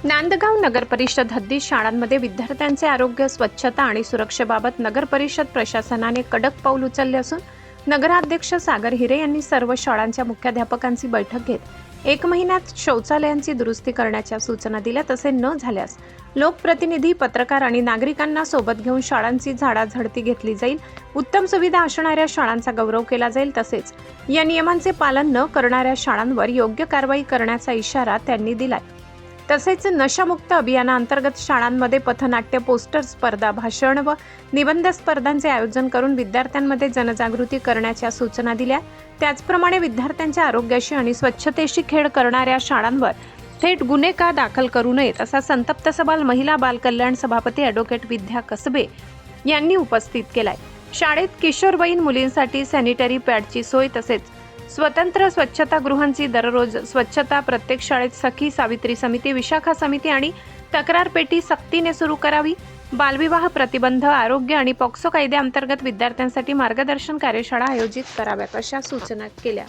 नांदगाव नगर परिषद हद्दीत शाळांमध्ये विद्यार्थ्यांचे आरोग्य, स्वच्छता आणि सुरक्षेबाबत नगर परिषद प्रशासनाने कडक पाऊल उचलले असून नगराध्यक्ष सागर हिरे यांनी सर्व शाळांच्या मुख्याध्यापकांची बैठक घेत 1 महिन्यात शौचालयांची दुरुस्ती करण्याच्या सूचना दिल्या। तसे न झाल्यास लोकप्रतिनिधी, पत्रकार आणि नागरिकांना सोबत घेऊन शाळांची झाडाझडती घेतली जाईल। उत्तम सुविधा असणाऱ्या शाळांचा गौरव केला जाईल। तसेच या नियमांचे पालन न करणाऱ्या शाळांवर योग्य कारवाई करण्याचा इशारा त्यांनी दिलाय। तसेच नशामुक्त अभियानांतर्गत शाळांमध्ये पथनाट्य, पोस्टर स्पर्धा, भाषण व निबंध स्पर्धांचे आयोजन करून विद्यार्थ्यांमध्ये जनजागृती करण्याच्या सूचना दिल्या। त्याचप्रमाणे विद्यार्थ्यांच्या आरोग्याशी आणि स्वच्छतेशी खेळ करणाऱ्या शाळांवर थेट गुन्हे का दाखल करू नयेत असा संतप्त सवाल महिला बाल कल्याण सभापती ॲडव्होकेट विद्या कसबे यांनी उपस्थित केलाय। शाळेत किशोरवयीन मुलींसाठी सॅनिटरी पॅडची सोय, तसेच स्वतंत्र स्वच्छतागृहांची दररोज स्वच्छता, प्रत्येक शाळेत सखी सावित्री समिती, विशाखा समिती आणि तक्रार पेटी सक्तीने सुरू करावी। बालविवाह प्रतिबंध, आरोग्य आणि पॉक्सो कायद्याअंतर्गत विद्यार्थ्यांसाठी मार्गदर्शन कार्यशाळा आयोजित कराव्यात अशा सूचना केल्या।